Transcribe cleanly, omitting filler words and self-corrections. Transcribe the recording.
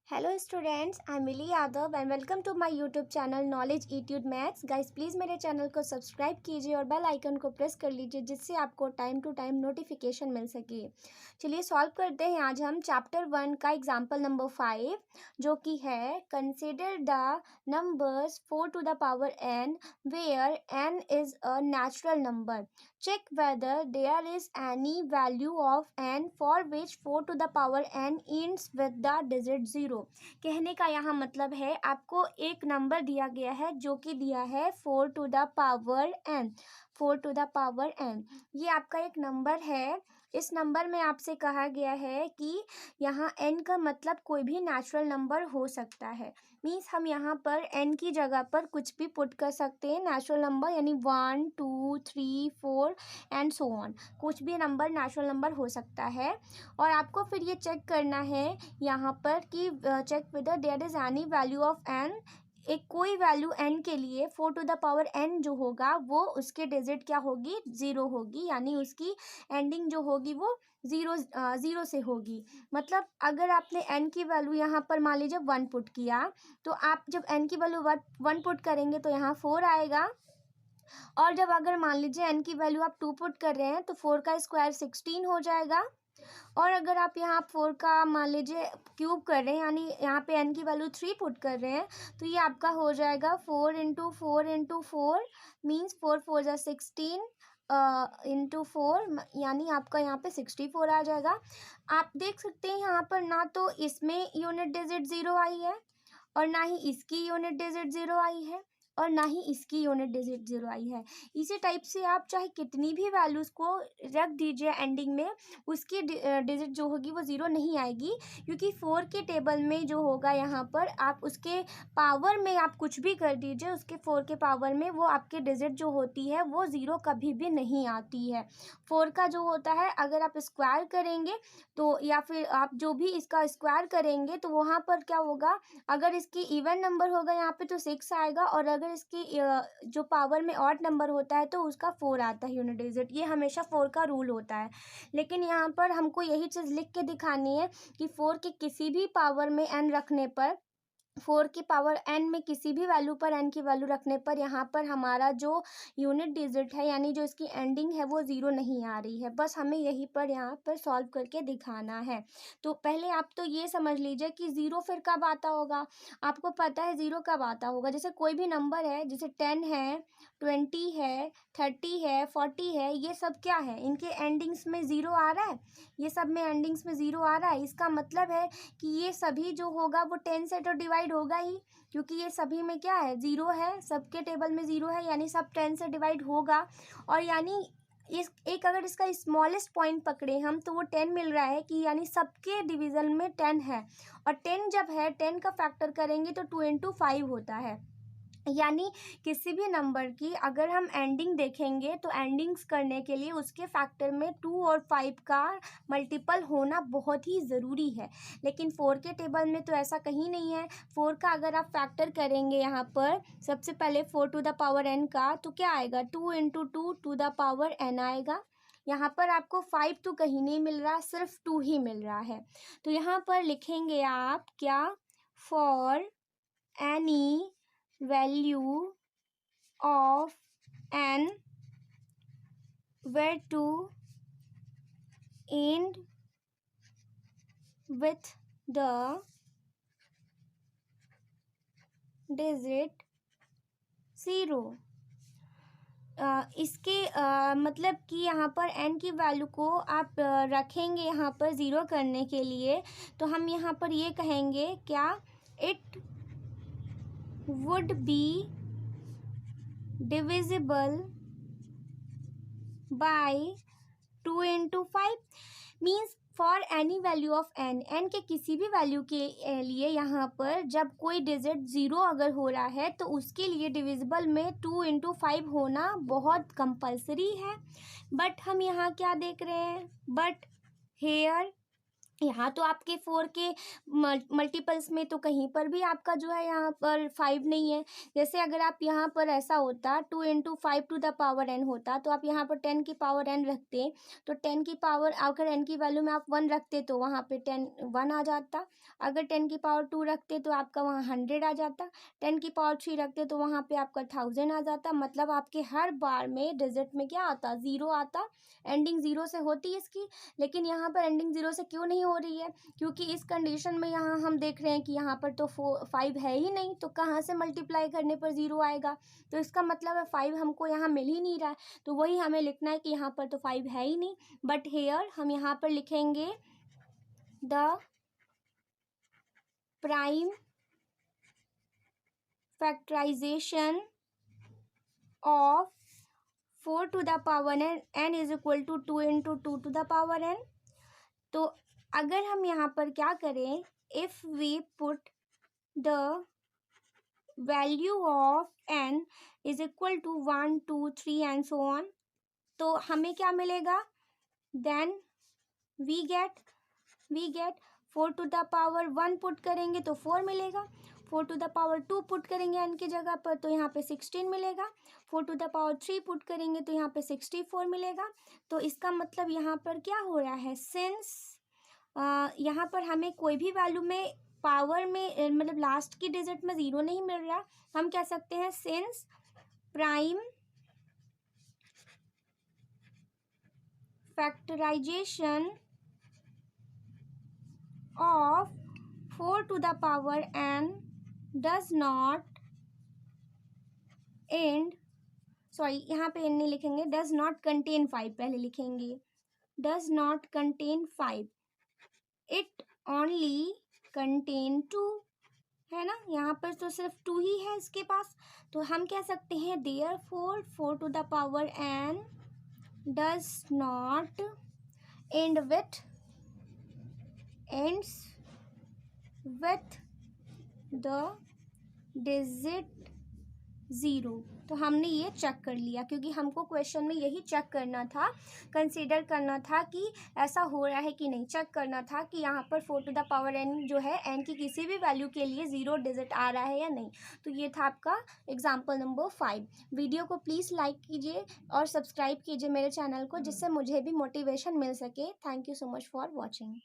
Hello students, I am Mili Yadav and welcome to my YouTube channel knowledge attitude maths. Guys please मेरे channel को subscribe कीजिए और bell icon को press कर लीजिए जिससे आपको टाइम टू टाइम नोटिफिकेशन मिल सके। चलिए सॉल्व करते हैं आज हम चैप्टर 1 का एग्जाम्पल नंबर 5 जो कि है consider the numbers 4 to the power n where n is a natural number. Check whether there is any value of n for which 4 to the power n ends with the digit 0। कहने का यहाँ मतलब है आपको एक number दिया गया है जो कि दिया है 4 to the power n। 4 to the power n ये आपका एक नंबर है। इस नंबर में आपसे कहा गया है कि यहाँ n का मतलब कोई भी नेचुरल नंबर हो सकता है। मीन्स हम यहाँ पर n की जगह पर कुछ भी पुट कर सकते हैं नेचुरल नंबर, यानी 1 2 3 4 एंड सो ऑन। कुछ भी नंबर नेचुरल नंबर हो सकता है और आपको फिर ये चेक करना है यहाँ पर कि check whether there is any value of n। एक कोई वैल्यू n के लिए 4 टू द पावर n जो होगा वो उसके डिजिट क्या होगी, 0 होगी, यानी उसकी एंडिंग जो होगी वो ज़ीरो से होगी। मतलब अगर आपने n की वैल्यू यहाँ पर मान लीजिए 1 पुट किया तो आप जब n की वैल्यू 1 पुट करेंगे तो यहाँ 4 आएगा। और जब अगर मान लीजिए n की वैल्यू आप 2 पुट कर रहे हैं तो 4 का स्क्वायर 16 हो जाएगा। और अगर आप यहाँ 4 का मान लीजिए क्यूब कर रहे हैं, यानी यहाँ पे n की वैल्यू 3 पुट कर रहे हैं तो ये आपका हो जाएगा 4 इंटू 4 इंटू 4 मीन्स 4 4 जा 16 इंटू 4, यानी आपका यहाँ पे 64 आ जाएगा। आप देख सकते हैं यहाँ पर ना तो इसमें यूनिट डिजिट 0 आई है और ना ही इसकी यूनिट डिजिट 0 आई है और ना ही इसकी यूनिट डिजिट 0 आई है। इसी टाइप से आप चाहे कितनी भी वैल्यूज़ को रख दीजिए एंडिंग में, उसकी डिजिट जो होगी वो 0 नहीं आएगी, क्योंकि 4 के टेबल में जो होगा यहाँ पर आप उसके पावर में आप कुछ भी कर दीजिए, उसके 4 के पावर में वो आपके डिजिट जो होती है वो 0 कभी भी नहीं आती है। 4 का जो होता है अगर आप स्क्वायर करेंगे तो या फिर आप जो भी इसका स्क्वायर करेंगे तो वहाँ पर क्या होगा, अगर इसकी इवन नंबर होगा यहाँ पे तो 6 आएगा और अगर इसकी जो पावर में ऑड नंबर होता है तो उसका 4 आता है यूनिट डिजिट। ये हमेशा 4 का रूल होता है। लेकिन यहाँ पर हमको यही चीज़ लिख के दिखानी है कि 4 के किसी भी पावर में n रखने पर, 4 की पावर n में किसी भी वैल्यू पर n की वैल्यू रखने पर यहाँ पर हमारा जो यूनिट डिजिट है यानी जो इसकी एंडिंग है वो 0 नहीं आ रही है। बस हमें यही पर यहाँ पर सॉल्व करके दिखाना है। तो पहले आप तो ये समझ लीजिए कि 0 फिर कब आता होगा। आपको पता है 0 कब आता होगा, जैसे कोई भी नंबर है, जैसे 10 है, 20 है, 30 है, 40 है, ये सब क्या है, इनके एंडिंग्स में 0 आ रहा है। ये सब में एंडिंग्स में 0 आ रहा है। इसका मतलब है कि ये सभी जो होगा वो 10 से तो डिवाइड होगा ही, क्योंकि ये सभी में क्या है, 0 है, सबके टेबल में 0 है, यानी सब 10 से डिवाइड होगा। और यानी इस एक अगर इसका स्मॉलेस्ट पॉइंट पकड़े हम तो वो 10 मिल रहा है कि यानी सबके डिवीज़न में 10 है। और 10 जब है 10 का फैक्टर करेंगे तो 2 इंटू 5 होता है। यानी किसी भी नंबर की अगर हम एंडिंग देखेंगे तो एंडिंग्स करने के लिए उसके फैक्टर में 2 और 5 का मल्टीपल होना बहुत ही ज़रूरी है। लेकिन 4 के टेबल में तो ऐसा कहीं नहीं है। 4 का अगर आप फैक्टर करेंगे यहाँ पर सबसे पहले 4 टू द पावर n का तो क्या आएगा, 2 into 2 to the power n आएगा। यहाँ पर आपको 5 तो कहीं नहीं मिल रहा, सिर्फ 2 ही मिल रहा है। तो यहाँ पर लिखेंगे आप क्या, for any value of n where to end with the digit 0। इसके मतलब कि यहाँ पर n की वैल्यू को आप रखेंगे यहाँ पर 0 करने के लिए, तो हम यहाँ पर ये कहेंगे क्या, it would be divisible by 2 into 5 means for any value of n, n के किसी भी वैल्यू के लिए यहाँ पर जब कोई डिजिट 0 अगर हो रहा है तो उसके लिए डिविजिबल में 2 इंटू 5 होना बहुत कंपलसरी है। बट हम यहाँ क्या देख रहे हैं, बट हेयर यहाँ तो आपके 4 के मल्टीपल्स में तो कहीं पर भी आपका जो है यहाँ पर 5 नहीं है। जैसे अगर आप यहाँ पर ऐसा होता 2 into 5 to the power n होता, तो आप यहाँ पर 10 की पावर n रखते, तो 10 की पावर अगर n की वैल्यू में आप 1 रखते तो वहाँ पे 1 आ जाता। अगर 10 की पावर 2 रखते तो आपका वहाँ 100 आ जाता। 10 की पावर 3 रखते तो वहाँ पे आपका 1000 आ जाता। मतलब आपके हर बार में डिजिट में क्या आता, 0 आता, एंडिंग 0 से होती है इसकी। लेकिन यहाँ पर एंडिंग 0 से क्यों नहीं हो रही है? क्योंकि इस कंडीशन में यहाँ हम देख रहे हैं कि यहाँ पर तो 5 है ही नहीं, तो कहाँ से मल्टीप्लाई करने पर 0 आएगा? तो इसका मतलब है 5 हमको यहाँ मिल ही नहीं रहा है। तो वही हमें लिखना है कि यहाँ पर तो 5 है ही नहीं, बट हेयर हम यहाँ पर लिखेंगे the prime factorization of 4 to the power n is equal to 2 into 2 to the power n। तो अगर हम यहाँ पर क्या करें, if we put the value of n is equal to 1 2 3 and so on, तो हमें क्या मिलेगा? Then we get 4 to the power 1 put करेंगे तो 4 मिलेगा। 4 टू द पावर 2 पुट करेंगे n की जगह पर तो यहाँ पे 16 मिलेगा। 4 टू द पावर 3 पुट करेंगे तो यहाँ पे 64 मिलेगा। तो इसका मतलब यहाँ पर क्या हो रहा है, सिंस यहाँ पर हमें कोई भी वैल्यू में पावर में मतलब लास्ट की डिजिट में 0 नहीं मिल रहा, हम कह सकते हैं since prime factorization of 4 to the power n does not end, sorry यहाँ पे n नहीं लिखेंगे, does not contain 5 पहले लिखेंगे, does not contain 5, it only contain 2, है ना? यहाँ पर तो सिर्फ 2 ही है इसके पास। तो हम कह सकते हैं therefore 4 to the power n does not end with ends with the digit 0। तो हमने ये चेक कर लिया, क्योंकि हमको क्वेश्चन में यही चेक करना था, कंसीडर करना था कि ऐसा हो रहा है कि नहीं, चेक करना था कि यहाँ पर 4 टू द पावर n जो है n की किसी भी वैल्यू के लिए 0 डिजिट आ रहा है या नहीं। तो ये था आपका एग्जाम्पल नंबर 5। वीडियो को प्लीज़ लाइक कीजिए और सब्सक्राइब कीजिए मेरे चैनल को, जिससे मुझे भी मोटिवेशन मिल सके। Thank you so much for watching.